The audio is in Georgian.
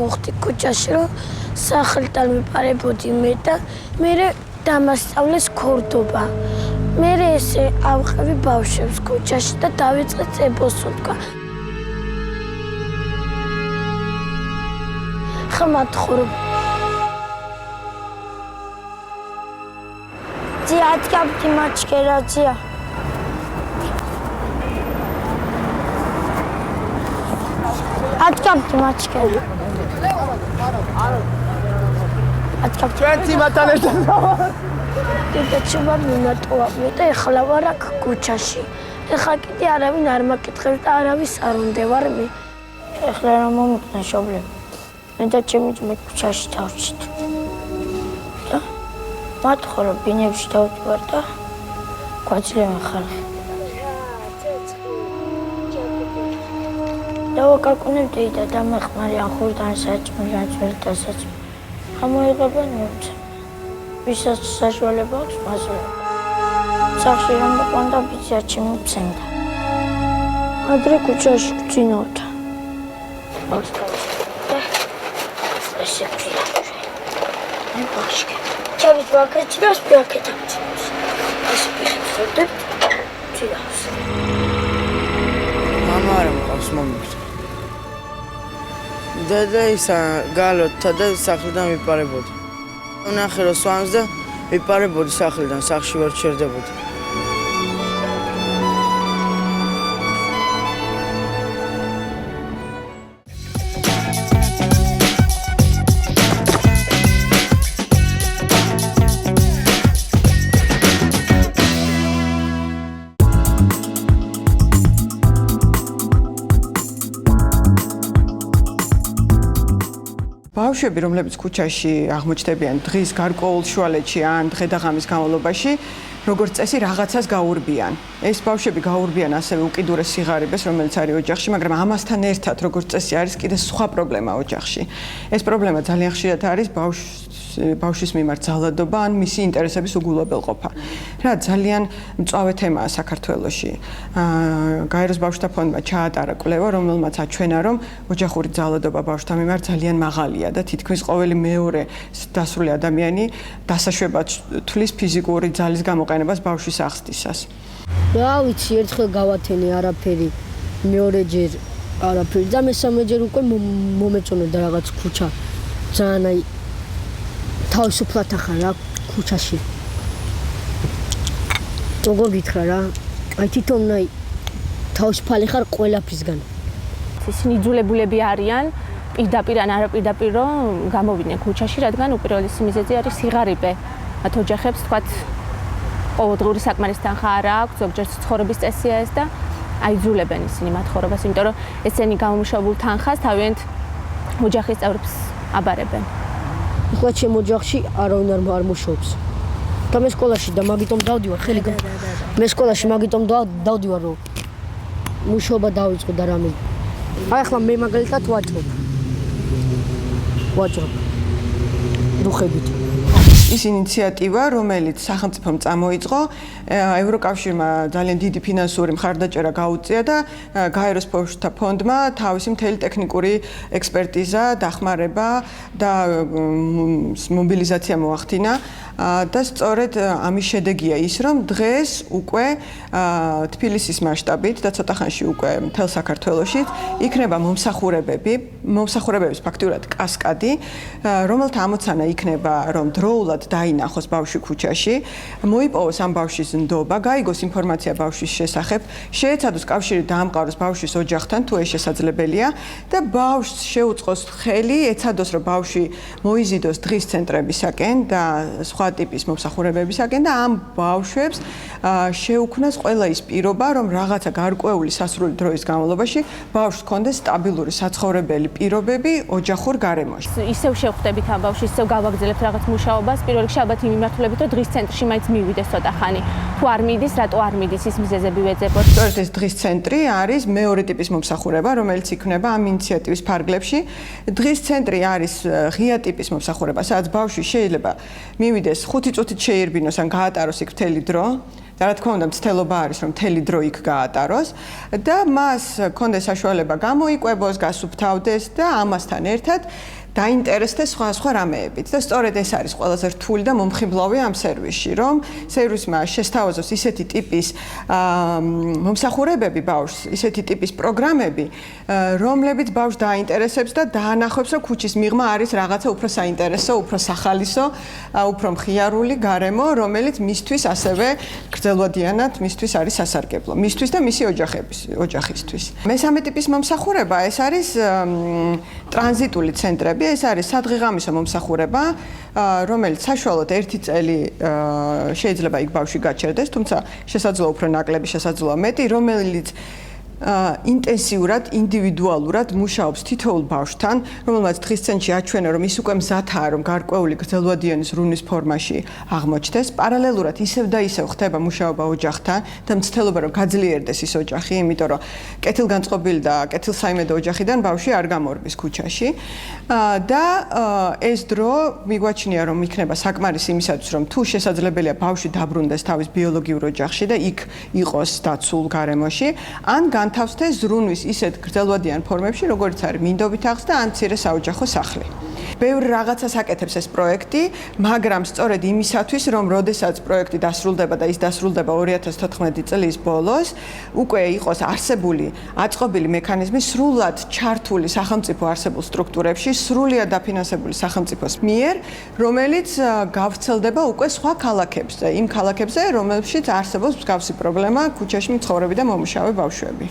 მოხდი ქუჩაში, რომ სახლიდან ვიპარებოდი მე და მე დამასწავლეს ქორდობა. მე ესე ავყევი ბავშვებს ქუჩაში და დავიწყე წებოსუნთქვა. ხმად ხურო. ძია ატკაბდი მაჩკერა ძია. ატკაბდი მაჩკერა. ატკაბდი. ჩვენც იმათან ერთად დედაჩემმა მიმატოვა მე და ეხლა ვარ აქ ქუჩაში. ეხლა კიდე არავინ არ მაკითხებს და არავის არ უნდა ვარ მე. ეხლა რა მომიტნა შობლები. მე და ჩემი ძმა ქუჩაში დავჭით. და მათქო რომ ბინებში დავდივარ და გვაძლევენ ხალხი. დავაკაკუნებდი და დამეხმარიან ხურდან საჭმელად ძველთასაც. ამოიღებენ მომც. ვისაც საშუალება აქვს მასზე. სახში რომ მოვანდა ბიძა ჩემცენდა. ადრე ქუჩაში ვწინავდა. ესე ფია. მე ბაშკე. ჩემი ვაკეთე და სპიაკეთა. ეს ფიხებსოდი. წილავს. მამა არ მყავს მომიგზა. დედა ისა გალოთა და სახლიდან ვიპარებოდი. ნახე რომ სვამს და ვიპარებოდი სახლიდან, სახლში ვერ ჩერდებოდი. ბავშვები, რომლებიც ქუჩაში აღმოჩნდებიან დღის გარკვეულ შუალედში ან დღე-და-ღამის განმავლობაში, როგორც წესი, რაღაცას გაურბიან. ეს ბავშვები გაურბიან ასევე უკიდურეს სიღარიბეს, რომელიც არის ოჯახში, მაგრამ ამასთან ერთად, როგორც წესი, არის კიდე სხვა პრობლემა ოჯახში. ეს პრობლემა ძალიან ხშირად არის ბავშვის მიმართ ძალადობა ან მისი ინტერესების უგულებელყოფა. რა ძალიან მწვავე თემაა საქართველოში. გაეროს ბავშვთა ფონდმა ჩაატარა კვლევა, რომელმაც აჩვენა, რომ ოჯახური ძალადობა ბავშვთა მიმართ ძალიან მაღალია და თითქმის ყოველი მეორე დასრული ადამიანი დასაშვებად თვლის ფიზიკური ძალის გამოყენებას ბავშვის აღზრდისას. რა ვიცი, ერთხელ გავათენე არაფერი, მეორეჯერ არაფერი და მესამეჯერ უკვე მომეწონა რაღაც ქუჩა. ძალიან აი თავისუფლად ახლა რა ქუჩაში. როგორ გითხრა რა? აი თვითონ აი თავისუფალი ხარ ყველაფრისგან. ისინი იძულებულები არიან პირდაპირ ან არაპირდაპირ რომ გამოვიდნენ ქუჩაში, რადგან უპირველესი მიზეზი არის სიღარიბე. მათ ოჯახებს თქვათ ყოველდღიური საკმარის თანხა არ აქვს, ზოგჯერ ცხოვრების წესია ეს და აიძულებენ ისინი მათ ხორობას, იმიტომ რომ ესენი გამომშობულ თანხას თავიანთ ოჯახის წევრებს აბარებენ. ახლა ჩემ ოჯახში არავინ არ მუშაობს. და მე სკოლაში და მაგიტომ დავდივარ, ხელი მე სკოლაში მაგიტომ დავდივარ, რომ მუშაობა დავიწყო და რამე. აი ახლა მე მაგალითად ვაჭრობ. რუხებით. ის ინიციატივა, რომელიც სახელმწიფომ წამოიწყო, ევროკავშირმა ძალიან დიდი ფინანსური მხარდაჭერა გაუწია და გაეროს ბავშვთა ფონდმა თავისი მთელი ტექნიკური ექსპერტიზა, დახმარება და მობილიზაცია მოახდინა და სწორედ ამის შედეგია ის, რომ დღეს უკვე თბილისის მასშტაბით და ცოტა ხანში უკვე მთელ საქართველოში იქნება მომსახურებების ფაქტურად კასკადი, რომელთა ამოცანა იქნება, რომ დროულად დაინახოს ბავშვი ქუჩაში, მოიპოვოს ამ ბავშვის ნდობა, გაიგოს ინფორმაცია ბავშვის შესახებ, შეეცადოს კავშირი დაამყაროს ბავშვის ოჯახთან, თუ ეს შესაძლებელია და ბავშვს შეუწყოს ხელი, ეცადოს, რომ ბავშვი მოიზიდოს დღის ცენტრებისაკენ და სხვა ტიპის მომსახურებებისაკენ და ამ ბავშვებს შეუქმნას ყველა ის პირობა, რომ რაღაცა გარკვეული სასრული დროის განმავლობაში ბავშვს ჰქონდეს სტაბილური საცხოვრებელი პირობები ოჯახურ გარემოში. ისევ შევხვდებით ამ ბავშვს, ისევ გავაგრძელებთ რაღაც მუშაობას, პირველ რიგში ალბათ იმ მიმართულებით, რომ დღის ცენტრში მაინც მივიდეს ცოტა ხანი. თუ არ მიდის, რატო არ მიდის, ის მიზეზები ვეძებოთ. სწორედ ეს დღის ცენტრი არის მეორე ტიპის მომსახურება, რომელიც იქნება ამ ინიციატივის ფარგლებში. დღის ცენტრი არის ღია ტიპის მომსახურება, სადაც ბავშვი შეიძლება მივიდეს 5 წუთით შეირბინოს ან გაატაროს იქ მთელი დრო. და რა თქმა უნდა მცდელობა არის რომ მთელი დრო იქ გაატაროს და მას ჰქონდეს საშუალება გამოიკვებოს, გასუფთავდეს და ამასთან ერთად დაინტერესდეს სხვა რამეებით და სწორედ ეს არის ყველაზე რთული და მომხიბლავი ამ სერვისში, რომ სერვისმა შესთავაზოს ისეთი ტიპის მომსახურებები ბავშვს, ისეთი ტიპის პროგრამები, რომლებიც ბავშვს დაინტერესებს და დაანახებს, რომ ქუჩის მიღმა არის რაღაცა უფრო საინტერესო, უფრო სახალისო, უფრო მხიარული გარემო, რომელიც მისთვის ასევე გრძელვადიანად მისთვის არის სასარგებლო, მისთვის და მისი ოჯახისთვის. მესამე ტიპის მომსახურება ეს არის ტრანზიტული ცენტრები. ეს არის სადღეღამისო მომსახურება, რომელიც საშუალოდ 1 წელი შეიძლება იქ ბავშვი გაჩერდეს, თუმცა შესაძლოა უფრო ნაკლები, შესაძლოა მეტი, რომელიც ინტენსიურად, ინდივიდუალურად მუშაობს თითოეულ ბავშვთან, რომელმაც დღის წენში აჩვენა, რომ ის უკვე მზადაა, რომ გარკვეული გრძელვადიანი ზრუნვის ფორმაში აღმოჩნდეს. პარალელურად ისევ და ისევ ხდება მუშაობა ოჯახთან და მცდელობა, რომ გაძლიერდეს ის ოჯახი, იმიტომ რომ კეთილგანწყობილი და კეთილსაიმედო ოჯახიდან ბავშვი არ გამორბის ქუჩაში. და ეს დრო მიგვაჩნია, რომ იქნება საკმარისი იმისათვის, რომ თუ შესაძლებელია ბავშვი დაბრუნდეს თავის ბიოლოგიურ ოჯახში და იქ იყოს დაცულ გარემოში, ან განთავსდეს ზრუნვის ისეთ გრძელვადიან ფორმებში, როგორც არის მინდობით აღზრდა და ან მცირე საოჯახო სახლი. ბევრ რაღაცას აკეთებს ეს პროექტი, მაგრამ სწორედ იმისათვის, რომ როდესაც პროექტი დასრულდება და ის დასრულდება 2014 წლის ბოლოს, უკვე იყოს არსებული აწყობილი მექანიზმი სრულად ჩართული სახელმწიფო არსებულ სტრუქტურებში, სრულიად დაფინანსებული სახელმწიფოს მიერ, რომელიც გავრცელდება უკვე სხვა ქალაქებზე, იმ ქალაქებზე, რომელშიც არსებობს მსგავსი პრობლემა, ქუჩაში მცხოვრები და მომუშავე ბავშვები.